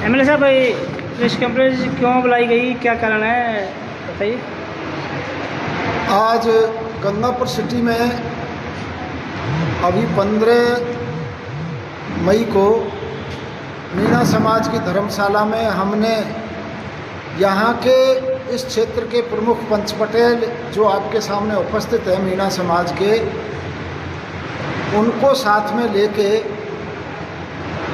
MLA साहब, press conference क्यों बुलाई गई, क्या कारण है बताइए। आज गंगापुर सिटी में अभी 15 मई को मीणा समाज की धर्मशाला में हमने यहाँ के इस क्षेत्र के प्रमुख पंच पटेल जो आपके सामने उपस्थित है मीणा समाज के, उनको साथ में लेके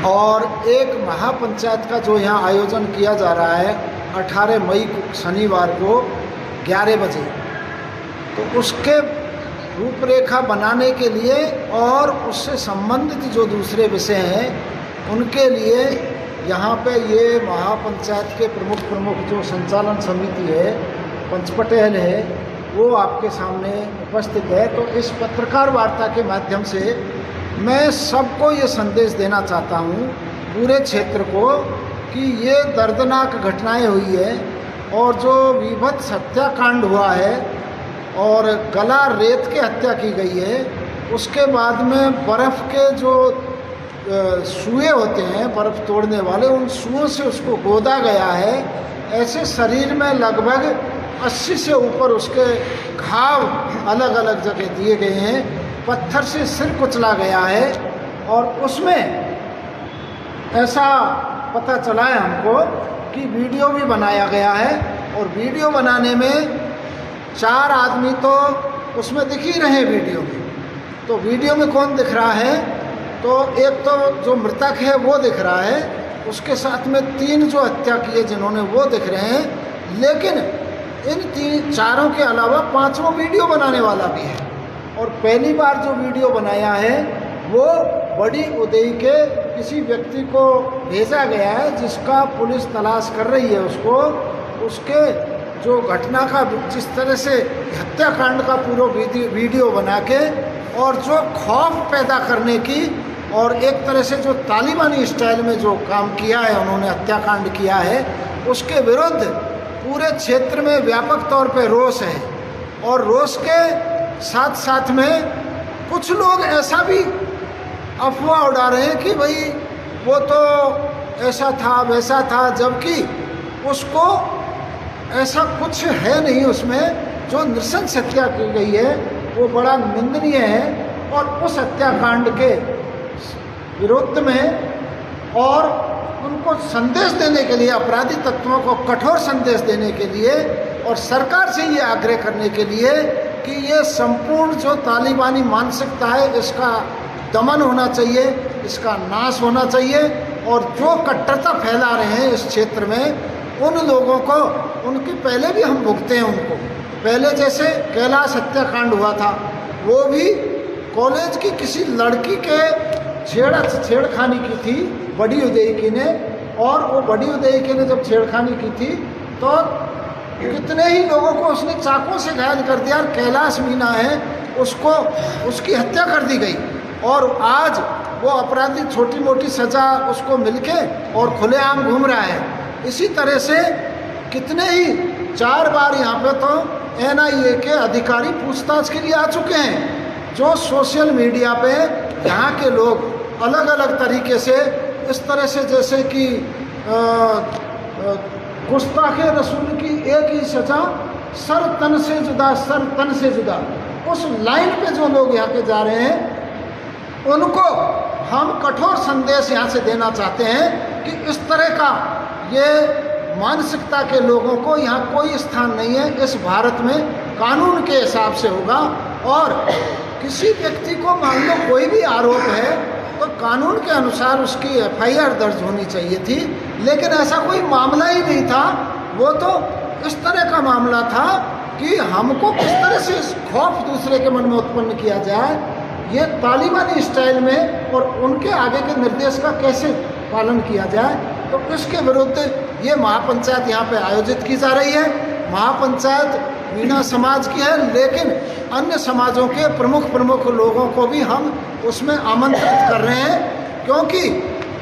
और एक महापंचायत का जो यहाँ आयोजन किया जा रहा है 18 मई को शनिवार को 11 बजे, तो उसके रूपरेखा बनाने के लिए और उससे संबंधित जो दूसरे विषय हैं उनके लिए यहाँ पे ये महापंचायत के प्रमुख जो संचालन समिति है, पंच पटेल है, वो आपके सामने उपस्थित है। तो इस पत्रकार वार्ता के माध्यम से मैं सबको ये संदेश देना चाहता हूँ, पूरे क्षेत्र को, कि ये दर्दनाक घटनाएं हुई है और जो विभत्स हत्याकांड हुआ है और गला रेत के हत्या की गई है, उसके बाद में बर्फ़ के जो सुए होते हैं बर्फ़ तोड़ने वाले, उन सुओं से उसको गोदा गया है। ऐसे शरीर में लगभग 80 से ऊपर उसके घाव अलग अलग जगह दिए गए हैं, पत्थर से सिर कुचला गया है। और उसमें ऐसा पता चला है हमको कि वीडियो भी बनाया गया है, और वीडियो बनाने में 4 आदमी तो उसमें दिख ही रहे हैं वीडियो में। तो वीडियो में कौन दिख रहा है, तो एक तो जो मृतक है वो दिख रहा है, उसके साथ में 3 जो हत्या किए जिन्होंने वो दिख रहे हैं, लेकिन इन 4 के अलावा 5वां वीडियो बनाने वाला भी है। और पहली बार जो वीडियो बनाया है वो बड़ी उदय के किसी व्यक्ति को भेजा गया है, जिसका पुलिस तलाश कर रही है उसको। उसके जो घटना का जिस तरह से हत्याकांड का पूरा वीडियो बना के और जो खौफ पैदा करने की और एक तरह से जो तालिबानी स्टाइल में जो काम किया है उन्होंने, हत्याकांड किया है, उसके विरुद्ध पूरे क्षेत्र में व्यापक तौर पे रोष है। और रोष के साथ साथ में कुछ लोग ऐसा भी अफवाह उड़ा रहे हैं कि भाई वो तो ऐसा था वैसा था, जबकि उसको ऐसा कुछ है नहीं। उसमें जो नृशंस हत्या की गई है वो बड़ा निंदनीय है। और उस हत्याकांड के विरुद्ध में और उनको संदेश देने के लिए, अपराधी तत्वों को कठोर संदेश देने के लिए और सरकार से ये आग्रह करने के लिए कि ये संपूर्ण जो तालिबानी मानसिकता है इसका दमन होना चाहिए, इसका नाश होना चाहिए। और जो कट्टरता फैला रहे हैं इस क्षेत्र में उन लोगों को, उनकी पहले भी हम भुगते हैं उनको। पहले जैसे कैलाश हत्याकांड हुआ था, वो भी कॉलेज की किसी लड़की के छेड़खानी की थी बड़ी उदयकी ने, और वो बड़ी उदयकी ने जब छेड़खानी की थी तो कितने ही लोगों को उसने चाकू से घायल कर दिया। कैलाश मीणा है, उसको उसकी हत्या कर दी गई और आज वो अपराधी छोटी मोटी सज़ा उसको मिलके और खुलेआम घूम रहा है। इसी तरह से कितने ही 4 बार यहाँ पे तो NIA के अधिकारी पूछताछ के लिए आ चुके हैं। जो सोशल मीडिया पे यहाँ के लोग अलग अलग तरीके से इस तरह से, जैसे कि गुस्ताखे रसूल की एक ही सज़ा, सर तन से जुदा, सर तन से जुदा, उस लाइन पे जो लोग यहाँ के जा रहे हैं उनको हम कठोर संदेश यहाँ से देना चाहते हैं कि इस तरह का ये मानसिकता के लोगों को यहाँ कोई स्थान नहीं है। इस भारत में कानून के हिसाब से होगा, और किसी व्यक्ति को मान लो कोई भी आरोप है तो कानून के अनुसार उसकी FIR दर्ज होनी चाहिए थी, लेकिन ऐसा कोई मामला ही नहीं था। वो तो इस तरह का मामला था कि हमको किस तरह से खौफ दूसरे के मन में उत्पन्न किया जाए, ये तालिबानी स्टाइल में, और उनके आगे के निर्देश का कैसे पालन किया जाए। तो इसके विरुद्ध ये महापंचायत यहाँ पे आयोजित की जा रही है। महापंचायत मीणा समाज की है, लेकिन अन्य समाजों के प्रमुख लोगों को भी हम उसमें आमंत्रित कर रहे हैं, क्योंकि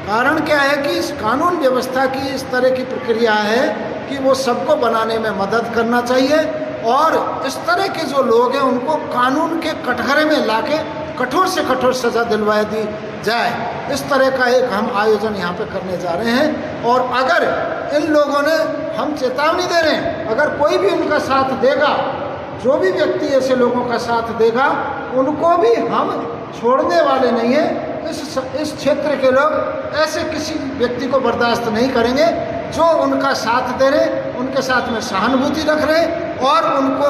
कारण क्या है कि इस कानून व्यवस्था की इस तरह की प्रक्रिया है कि वो सबको बनाने में मदद करना चाहिए, और इस तरह के जो लोग हैं उनको कानून के कटघरे में लाके कठोर से कठोर सज़ा दिलवा दी जाए। इस तरह का एक हम आयोजन यहाँ पे करने जा रहे हैं। और अगर इन लोगों ने, हम चेतावनी दे रहे हैं, अगर कोई भी उनका साथ देगा, जो भी व्यक्ति ऐसे लोगों का साथ देगा, उनको भी हम छोड़ने वाले नहीं हैं। इस क्षेत्र के लोग ऐसे किसी व्यक्ति को बर्दाश्त नहीं करेंगे जो उनका साथ दे रहे, उनके साथ में सहानुभूति रख रहे और उनको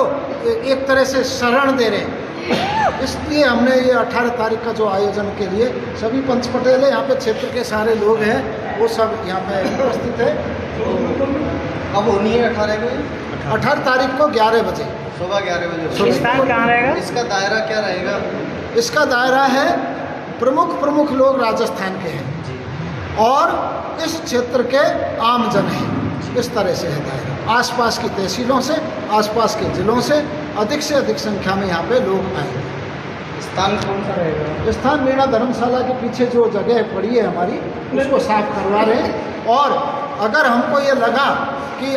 एक तरह से शरण दे रहे हैं। इसलिए हमने ये 18 तारीख का जो आयोजन के लिए सभी पंच पटेल है, यहाँ पे क्षेत्र के सारे लोग हैं, वो सब यहाँ पे उपस्थित है। अब होनी है 18 तारीख को 11 बजे, सुबह 11 बजे। स्थान कहाँ रहेगा? इसका दायरा क्या रहेगा? इसका दायरा है प्रमुख लोग राजस्थान के हैं और इस क्षेत्र के आम जन हैं। इस तरह से है दायरा। आसपास की तहसीलों से, आसपास के ज़िलों से अधिक संख्या में यहाँ पे लोग आएंगे। स्थान कौन सा रहेगा? स्थान मीणा धर्मशाला के पीछे जो जगह पड़ी है हमारी, उसको साफ करवा रहे हैं। और अगर हमको ये लगा कि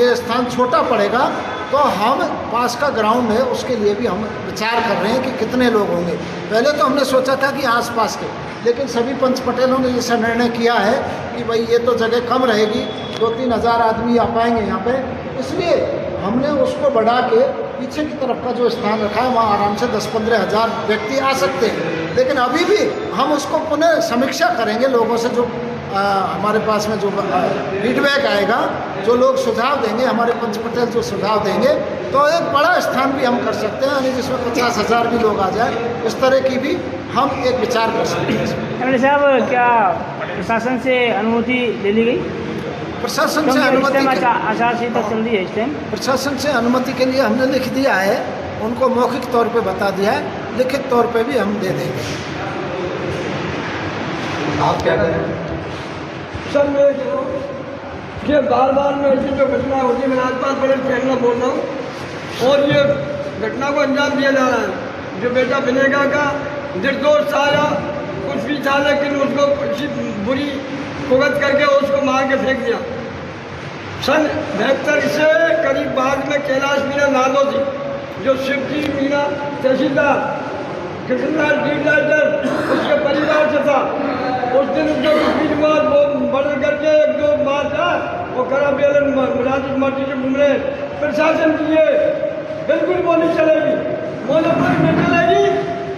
ये स्थान छोटा पड़ेगा तो हम पास का ग्राउंड है, उसके लिए भी हम विचार कर रहे हैं कि कितने लोग होंगे। पहले तो हमने सोचा था कि आसपास के, लेकिन सभी पंच पटेलों ने ऐसा निर्णय किया है कि भाई ये तो जगह कम रहेगी, 2-3 हज़ार आदमी आ पाएंगे यहाँ पे, इसलिए हमने उसको बढ़ा के पीछे की तरफ का जो स्थान रखा है वहाँ आराम से 10-15 हज़ार व्यक्ति आ सकते हैं। लेकिन अभी भी हम उसको पुनः समीक्षा करेंगे लोगों से, जो हमारे पास में जो फीडबैक आएगा, जो लोग सुझाव देंगे, हमारे पंच पटेल जो सुझाव देंगे, तो एक बड़ा स्थान भी हम कर सकते हैं, यानी जिसमें 50 हज़ार भी लोग आ जाए, इस तरह की भी हम एक विचार कर सकते हैं। एमएलए साहब, क्या प्रशासन से अनुमति ले ली गई? प्रशासन से अनुमति, आचार संहिता चल रही है इस टाइम, प्रशासन से अनुमति के लिए हमने लिख दिया है, उनको मौखिक तौर पे बता दिया है, लिखित तौर पे भी हम दे देंगे। आप क्या करें? सर मैं ये बार मैं ऐसी जो घटना होती है, मैं आसपास बड़े कहना बोल रहा हूँ, और ये घटना को अंजाम दिया जा रहा है। जो बेटा बनेगा का निर्दोष था या कुछ भी था, लेकिन उसको किसी बुरी कुगत करके उसको मार के फेंक दिया। सन 72 से करीब बाद में कैलाश मीणा नादोजी, जो शिवजी मीणा तहसीलदार कृष्णलाल डीलाइटर, उसके परिवार से था, उस दिन जो बीजवाद वो मर्डर करके एक जो बात था वो करा बेलन मुरादी माटी से घूम रहे। प्रशासन की ये बिल्कुल वो नहीं चलेगी, मोनोपोली नहीं चलेगी।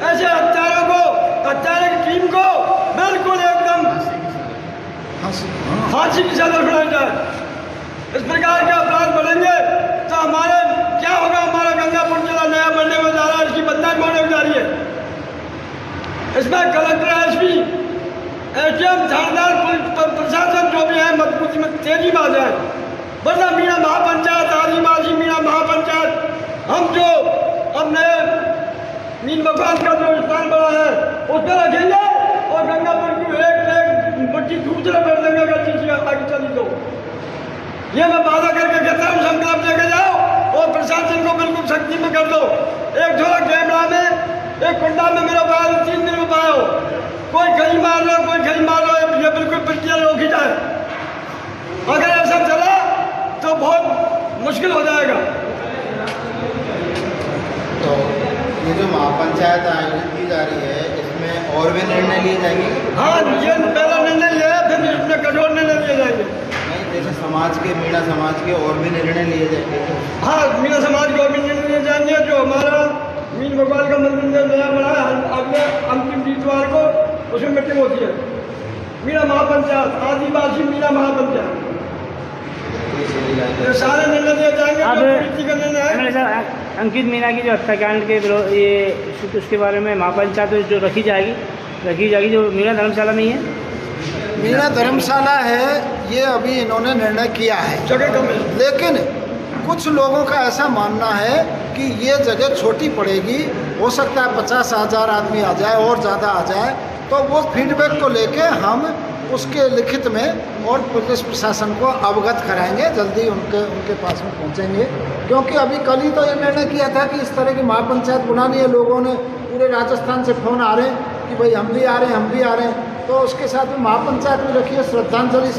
ऐसे हत्यारों को, हत्यारे की टीम को बिल्कुल एकदम फांसी की सजा सुनाई जाए। इस प्रकार के अपराध बढ़ेंगे तो हमारे क्या होगा? हमारा गंगापुर जिला नया बनने में जा रहा है, इसकी बदनामी होने जा रही है। इसमें कलेक्टर, एसपी, एसडीएम, थानेदार, प्रशासन जो भी है मजबूती में तेजी में आ जाए, वरना मीणा महापंचायत, आदिवासी मीणा महापंचायत, हम जो अब नए मीन भगवान का जो स्थान बना है उसमें रखेंगे और गंगापुर की एक मुट्ठी दूसरे कर देंगे अगर चीज आगे चली तो। ये मैं वादा करके कहता हूँ, संकल्प लेके जाओ और प्रशासन को बिल्कुल सख्ती में कर दो। एक झोला कैमरा में, एक कुंडा में मेरा पाया 3 दिन में पाया हो, कोई कहीं मार लो, कोई कहीं मार लो, ये बिल्कुल प्रक्रिया रोकी जाए। अगर ऐसा चला तो बहुत मुश्किल हो जाएगा। तो ये जो महापंचायत आयोजित की जा रही है, इसमें और भी निर्णय लिए जाएंगे? हाँ, ये पहला निर्णय लिया है, फिर इसमें कठोर निर्णय लिए जाएंगे। नहीं, जैसे समाज के, मीणा समाज के और भी निर्णय लिए जाएंगे? हाँ, मीणा समाज के और भी निर्णय लिए जाएंगे। जो हमारा मीन भगवान का मंदिर नया बना है, अगले अंतिम वीरवार को उसमें मीटिंग होती है। मीणा महापंचायत, आदिवासी मीणा महापंचायत, ये सारे निर्णय दिए जाएंगे। अब अंकित मीणा की जो हत्याकांड के विरोध, ये उसके बारे में महापंचायत जो रखी जाएगी, जो मीणा धर्मशाला नहीं है, मीणा धर्मशाला है, ये अभी इन्होंने निर्णय किया है जगह कम है। लेकिन कुछ लोगों का ऐसा मानना है कि ये जगह छोटी पड़ेगी, हो सकता है 50 हज़ार आदमी आ जाए और ज़्यादा आ जाए, तो वो फीडबैक को लेके हम उसके लिखित में और पुलिस प्रशासन को अवगत कराएंगे, जल्दी उनके पास में पहुंचेंगे। क्योंकि अभी कल ही तो ये निर्णय किया था कि इस तरह की महापंचायत बुलानी है। लोगों ने पूरे राजस्थान से फ़ोन आ रहे हैं कि भाई हम भी आ रहे हैं, तो उसके साथ में महापंचायत भी रखी है, श्रद्धांजलि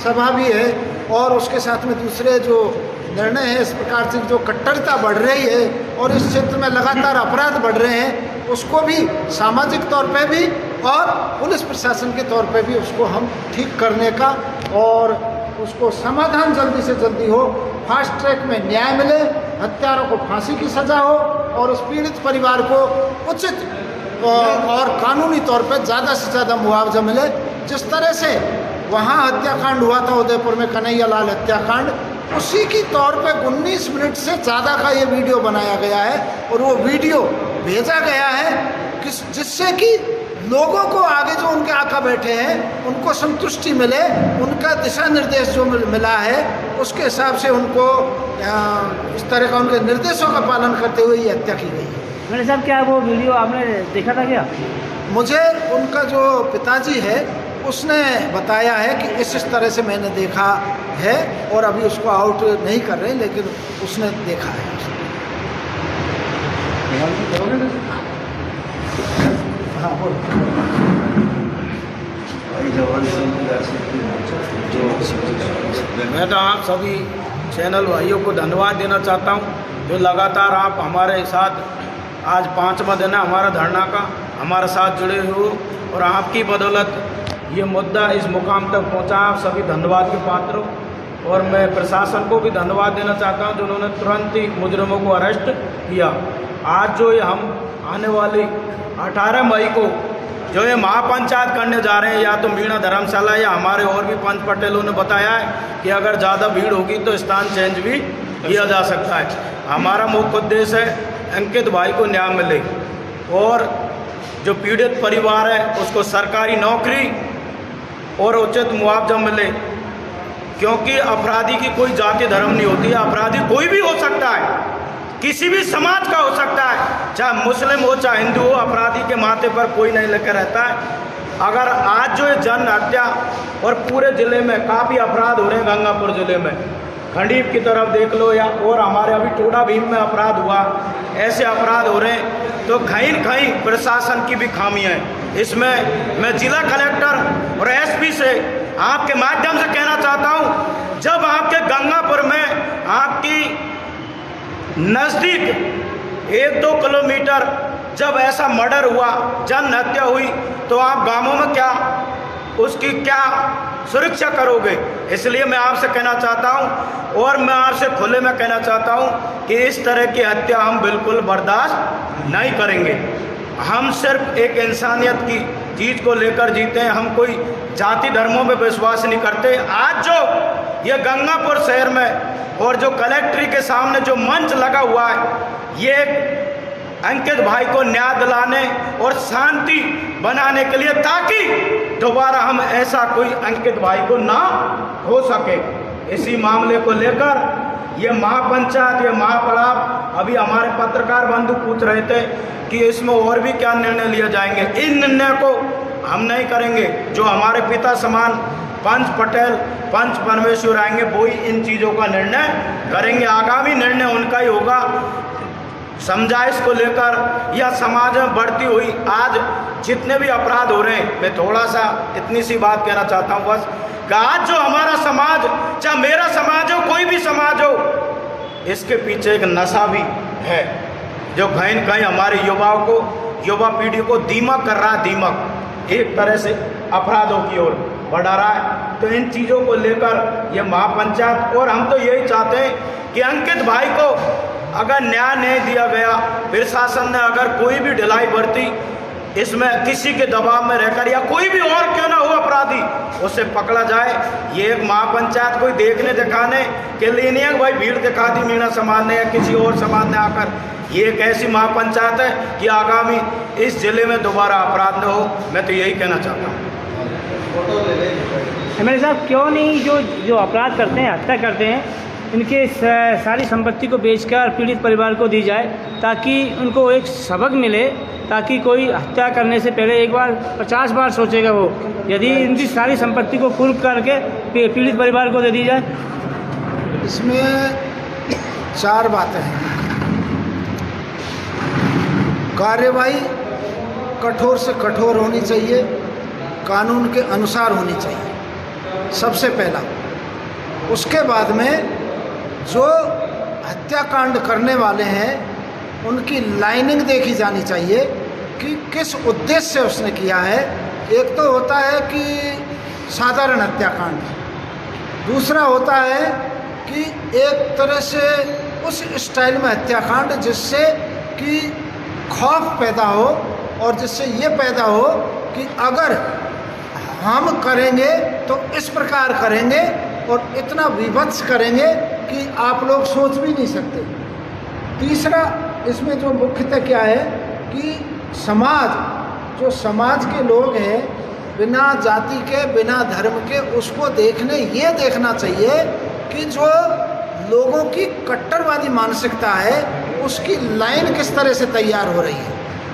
सभा भी है, और उसके साथ में दूसरे जो निर्णय है, इस प्रकार से जो कट्टरता बढ़ रही है और इस क्षेत्र में लगातार अपराध बढ़ रहे हैं, उसको भी सामाजिक तौर पे भी और पुलिस प्रशासन के तौर पे भी उसको हम ठीक करने का और उसको समाधान जल्दी से जल्दी हो, फास्ट ट्रैक में न्याय मिले, हत्यारों को फांसी की सज़ा हो और उस पीड़ित परिवार को उचित और कानूनी तौर पे ज़्यादा से ज़्यादा मुआवजा मिले। जिस तरह से वहाँ हत्याकांड हुआ था उदयपुर में, कन्हैया लाल हत्याकांड, उसी की तौर पे 19 मिनट से ज़्यादा का ये वीडियो बनाया गया है और वो वीडियो भेजा गया है जिससे कि लोगों को आगे जो उनके आका बैठे हैं उनको संतुष्टि मिले, उनका दिशा निर्देश जो मिला है उसके हिसाब से उनको इस तरह का उनके निर्देशों का पालन करते हुए ये हत्या की गई है। मैंने साहब क्या वो वीडियो आपने देखा था क्या? मुझे उनका जो पिताजी है उसने बताया है कि इस तरह से मैंने देखा है और अभी उसको आउट नहीं कर रहे, लेकिन उसने देखा है। हाँ मैं तो आप सभी चैनल भाइयों को धन्यवाद देना चाहता हूं जो लगातार आप हमारे साथ, आज 5वां दिन है हमारा धरना का, हमारे साथ जुड़े हो और आपकी बदौलत ये मुद्दा इस मुकाम तक पहुंचा। आप सभी धन्यवाद के पात्र हो और मैं प्रशासन को भी धन्यवाद देना चाहता हूं जिन्होंने तुरंत ही मुजरिमों को अरेस्ट किया। आज जो ये हम आने वाली 18 मई को जो ये महापंचायत करने जा रहे हैं, या तो मीणा धर्मशाला या हमारे और भी पंच पटेलों ने बताया है कि अगर ज़्यादा भीड़ होगी तो स्थान चेंज भी किया जा सकता है। हमारा मुख्य उद्देश्य है अंकित भाई को न्याय मिले और जो पीड़ित परिवार है उसको सरकारी नौकरी और उचित मुआवजा मिले, क्योंकि अपराधी की कोई जाति धर्म नहीं होती है। अपराधी कोई भी हो सकता है, किसी भी समाज का हो सकता है, चाहे मुस्लिम हो चाहे हिंदू हो, अपराधी के माथे पर कोई नहीं लेकर रहता है। अगर आज जो जन हत्या और पूरे ज़िले में काफ़ी अपराध हो रहे हैं, गंगापुर ज़िले में खंडीप की तरफ देख लो या और हमारे अभी टोडा भीम में अपराध हुआ, ऐसे अपराध हो रहे हैं, तो कहीं न कहीं प्रशासन की भी खामियाँ हैं। इसमें मैं जिला कलेक्टर और एसपी से आपके माध्यम से कहना चाहता हूँ, जब आपके गंगापुर में आपकी नज़दीक 1-2 किलोमीटर जब ऐसा मर्डर हुआ, जन हत्या हुई, तो आप गांवों में क्या उसकी क्या सुरक्षा करोगे? इसलिए मैं आपसे कहना चाहता हूं और मैं आपसे खुले में कहना चाहता हूं कि इस तरह की हत्या हम बिल्कुल बर्दाश्त नहीं करेंगे। हम सिर्फ एक इंसानियत की चीज़ को लेकर जीते हैं, हम कोई जाति धर्मों में विश्वास नहीं करते। आज जो ये गंगापुर शहर में और जो कलेक्ट्री के सामने जो मंच लगा हुआ है, ये अंकित भाई को न्याय दिलाने और शांति बनाने के लिए, ताकि दोबारा हम ऐसा कोई अंकित भाई को ना हो सके। इसी मामले को लेकर ये महापंचायत, ये महापड़ाव, अभी हमारे पत्रकार बंधु पूछ रहे थे कि इसमें और भी क्या निर्णय लिए जाएंगे। इन निर्णय को हम नहीं करेंगे, जो हमारे पिता समान पंच पटेल, पंच परमेश्वर आएंगे वो ही इन चीज़ों का निर्णय करेंगे। आगामी निर्णय उनका ही होगा। समझाइश को लेकर या समाज में बढ़ती हुई आज जितने भी अपराध हो रहे हैं, मैं थोड़ा सा इतनी सी बात कहना चाहता हूँ बस, कि आज जो हमारा समाज, चाहे मेरा समाज हो, कोई भी समाज हो, इसके पीछे एक नशा भी है जो कहीं न कहीं हमारे युवाओं को, युवा पीढ़ी को दीमक कर रहा है। दीमक एक तरह से अपराधों की ओर बढ़ा रहा है। तो इन चीज़ों को लेकर ये महापंचायत, और हम तो यही चाहते हैं कि अंकित भाई को अगर न्याय नहीं दिया गया, प्रशासन ने अगर कोई भी ढिलाई बरती, इसमें किसी के दबाव में रहकर या कोई भी और क्यों ना हो अपराधी, उसे पकड़ा जाए। ये एक महापंचायत कोई देखने दिखाने के लिए नहीं है भाई भीड़ दिखा दी मीणा समाज ने या किसी और समाज ने आकर। ये एक ऐसी महापंचायत है कि आगामी इस जिले में दोबारा अपराध न हो। मैं तो यही कहना चाहता हूँ। एमएलए साहब, क्यों नहीं जो अपराध करते हैं, हत्या करते हैं, इनके सारी संपत्ति को बेचकर पीड़ित परिवार को दी जाए, ताकि उनको एक सबक मिले, ताकि कोई हत्या करने से पहले एक बार 50 बार सोचेगा वो। यदि इनकी सारी संपत्ति को कुर्क करके पीड़ित परिवार को दे दी जाए। इसमें 4 बातें हैं। कार्यवाही कठोर से कठोर होनी चाहिए, कानून के अनुसार होनी चाहिए, सबसे पहला। उसके बाद में जो हत्याकांड करने वाले हैं उनकी लाइनिंग देखी जानी चाहिए कि किस उद्देश्य से उसने किया है। एक तो होता है कि साधारण हत्याकांड, दूसरा होता है कि एक तरह से उस स्टाइल में हत्याकांड जिससे कि खौफ पैदा हो और जिससे ये पैदा हो कि अगर हम करेंगे तो इस प्रकार करेंगे और इतना विभत्स करेंगे कि आप लोग सोच भी नहीं सकते। तीसरा इसमें जो मुख्यतः क्या है कि समाज, जो समाज के लोग हैं बिना जाति के बिना धर्म के, उसको देखना चाहिए कि जो लोगों की कट्टरवादी मानसिकता है उसकी लाइन किस तरह से तैयार हो रही है।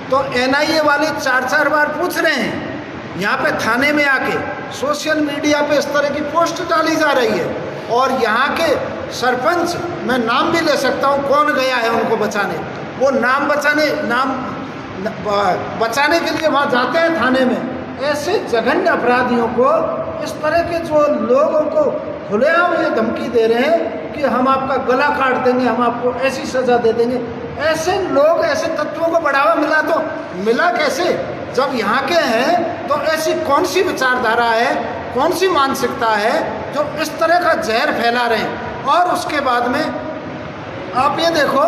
तो एनआईए वाले 4-4 बार पूछ रहे हैं यहाँ पे थाने में आके, सोशल मीडिया पे इस तरह की पोस्ट डाली जा रही है और यहाँ के सरपंच, मैं नाम भी ले सकता हूँ कौन गया है उनको बचाने, वो नाम बचाने के लिए वहाँ जाते हैं थाने में। ऐसे जघन्य अपराधियों को, इस तरह के जो लोगों को खुलेआम ये धमकी दे रहे हैं कि हम आपका गला काट देंगे, हम आपको ऐसी सज़ा दे देंगे, ऐसे लोग, ऐसे तत्वों को बढ़ावा मिला तो मिला कैसे? जब यहाँ के हैं तो ऐसी कौन सी विचारधारा है, कौन सी मानसिकता है जो इस तरह का जहर फैला रहे हैं। और उसके बाद में आप ये देखो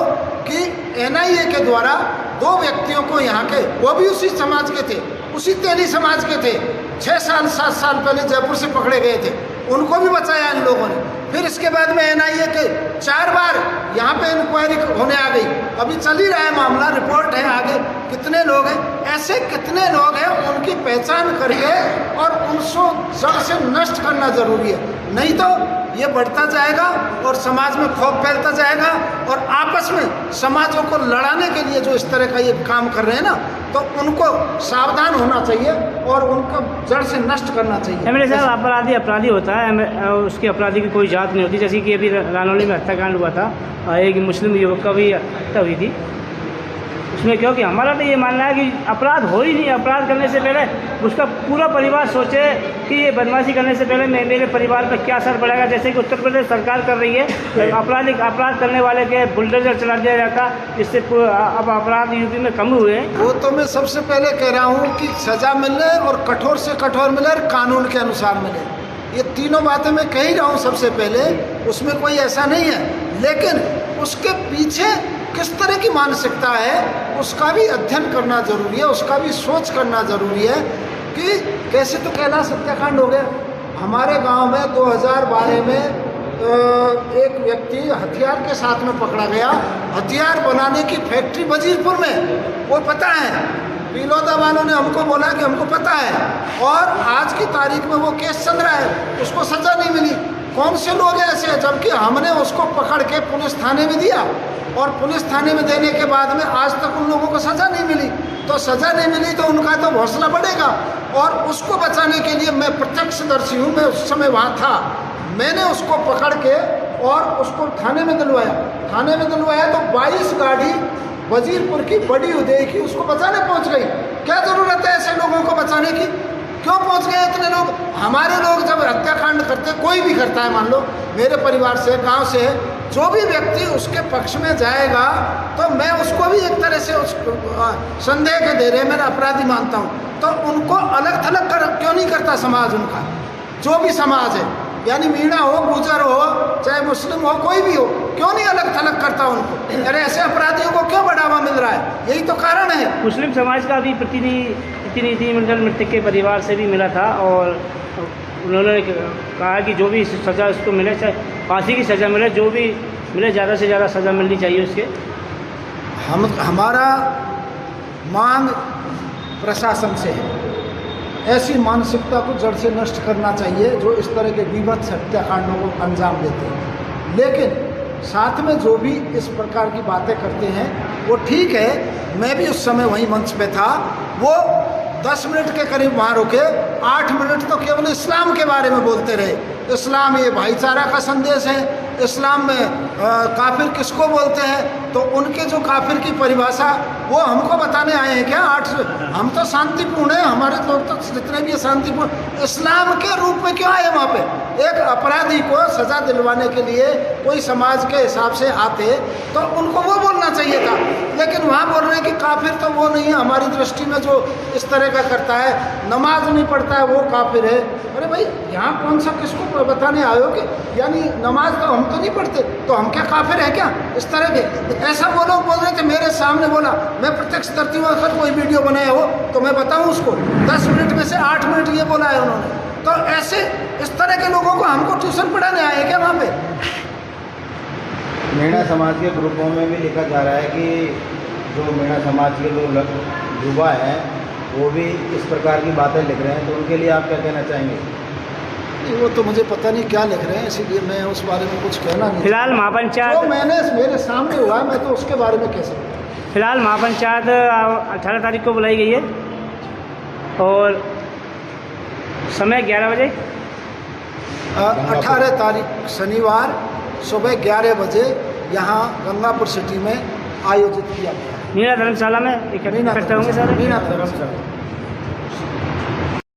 कि एनआईए के द्वारा 2 व्यक्तियों को यहाँ के, वो भी उसी समाज के थे, उसी तेली समाज के थे, 6 साल 7 साल पहले जयपुर से पकड़े गए थे, उनको भी बचाया इन लोगों ने। फिर इसके बाद में एनआईए के 4 बार यहाँ पे इंक्वायरी होने आ गई, अभी चल ही रहा है मामला, रिपोर्ट है आगे, कितने लोग हैं, ऐसे कितने लोग हैं, उनकी पहचान करके और उनको जड़ से नष्ट करना जरूरी है। नहीं तो ये बढ़ता जाएगा और समाज में खौफ फैलता जाएगा और आपस में समाजों को लड़ाने के लिए जो इस तरह का ये काम कर रहे हैं ना, तो उनको सावधान होना चाहिए और उनको जड़ से नष्ट करना चाहिए। एमएलए साहब, अपराधी होता है, उसके अपराधी की कोई जात नहीं होती। जैसे कि अभी रानौली में हत्याकांड हुआ था, एक मुस्लिम युवक का भी हत्या हुई थी उसमें, क्योंकि हमारा तो ये मानना है कि अपराध हो ही नहीं। अपराध करने से पहले उसका पूरा परिवार सोचे कि ये बदमाशी करने से पहले मेरे परिवार पर क्या असर पड़ेगा। जैसे कि उत्तर प्रदेश सरकार कर रही है, अपराध करने वाले के बुलडोजर चला दिया जाता, इससे अब अपराध यूपी में कम हुए हैं। वो तो मैं सबसे पहले कह रहा हूँ कि सज़ा मिले और कठोर से कठोर मिले और कानून के अनुसार मिले, ये तीनों बातें मैं कह ही रहा हूँ सबसे पहले, उसमें कोई ऐसा नहीं है। लेकिन उसके पीछे किस तरह की मानसिकता है उसका भी अध्ययन करना जरूरी है, उसका भी सोच करना जरूरी है कि कैसे। तो कैलाश हत्याकांड हो गया हमारे गांव में 2012 में, एक व्यक्ति हथियार के साथ में पकड़ा गया, हथियार बनाने की फैक्ट्री वजीरपुर में, वो पता है, पिलोदा वालों ने हमको बोला कि हमको पता है, और आज की तारीख में वो केस चल रहा है, उसको सज़ा नहीं मिली। कौन से लोग ऐसे हैं, जबकि हमने उसको पकड़ के पुलिस थाने में दिया और पुलिस थाने में देने के बाद में आज तक उन लोगों को सज़ा नहीं मिली। तो सज़ा नहीं मिली तो उनका तो हौसला बढ़ेगा। और उसको बचाने के लिए मैं प्रत्यक्षदर्शी हूँ, मैं उस समय वहाँ था, मैंने उसको पकड़ के और उसको थाने में दिलवाया तो 22 गाड़ी वजीरपुर की बड़ी उदय की उसको बचाने पहुँच गई। क्या ज़रूरत है ऐसे लोगों को बचाने की? क्यों पहुंच गए इतने लोग? हमारे लोग जब हत्याकांड करते, कोई भी करता है, मान लो मेरे परिवार से, गांव से, जो भी व्यक्ति उसके पक्ष में जाएगा तो मैं उसको भी एक तरह से संदेह के दे रहे मेरा अपराधी मानता हूं। तो उनको अलग थलग क्यों नहीं करता समाज? उनका जो भी समाज है, यानी मीणा हो, गुजर हो, चाहे मुस्लिम हो, कोई भी हो, क्यों नहीं अलग थलग करता उनको? अरे ऐसे अपराधियों को क्यों बढ़ावा मिल रहा है? यही तो कारण है। मुस्लिम समाज का भी प्रतिनिधिमंडल मृतक के परिवार से भी मिला था और उन्होंने कहा कि जो भी सज़ा उसको मिले, चाहे फांसी की सज़ा मिले, जो भी मिले, ज़्यादा से ज़्यादा सज़ा मिलनी चाहिए उसके। हमारा मांग प्रशासन से है, ऐसी मानसिकता को जड़ से नष्ट करना चाहिए जो इस तरह के विभत्स हत्याकांडों को अंजाम देते हैं। लेकिन साथ में जो भी इस प्रकार की बातें करते हैं वो ठीक है, मैं भी उस समय वहीं मंच पे था, वो 10 मिनट के करीब वहाँ रुके, 8 मिनट तो केवल इस्लाम के बारे में बोलते रहे। इस्लाम ये भाईचारा का संदेश है, इस्लाम में काफिर किसको बोलते हैं, तो उनके जो काफिर की परिभाषा वो हमको बताने आए हैं क्या? हम तो शांतिपूर्ण हैं, हमारे लोग तो जितने भी शांतिपूर्ण। इस्लाम के रूप में क्यों आए वहाँ पे? एक अपराधी को सज़ा दिलवाने के लिए कोई समाज के हिसाब से आते तो उनको वो बोलना चाहिए था, लेकिन वहाँ बोल रहे हैं कि काफिर तो वो नहीं है, हमारी दृष्टि में जो इस तरह का करता है, नमाज नहीं पढ़ता है, वो काफिर है। अरे भाई, यहाँ कौन सा किसको बताने आए हो कि यानी नमाज तो हम तो नहीं पढ़ते, तो हम क्या काफिर हैं क्या? इस तरह के ऐसा वो लोग बोल रहे थे, मेरे सामने बोला। मैं प्रत्यक्ष करती हूँ, अगर कोई वीडियो बनाया हो तो मैं बताऊँ उसको। 10 मिनट में से 8 मिनट ये बोला है उन्होंने। तो ऐसे इस तरह के लोगों को हमको ट्यूशन पढ़ाने आए क्या वहाँ पे? मीणा समाज के ग्रुपों में भी लिखा जा रहा है कि जो मीणा समाज के लोग युवा हैं वो भी इस प्रकार की बातें लिख रहे हैं, तो उनके लिए आप क्या कहना चाहेंगे? वो तो मुझे पता नहीं क्या लिख रहे हैं, इसीलिए मैं उस बारे में कुछ कहना नहीं। फिलहाल महापंचायत, तो मैंने मेरे सामने हुआ, मैं तो उसके बारे में कैसे बताऊं? फिलहाल महापंचायत 18 तारीख को बुलाई गई है और समय 11 बजे। 18 तारीख शनिवार सुबह 11 बजे यहाँ गंगापुर सिटी में आयोजित किया गया। मीणा धर्मशाला में इकट्ठे होंगे सर। मीणा धर्मशाला।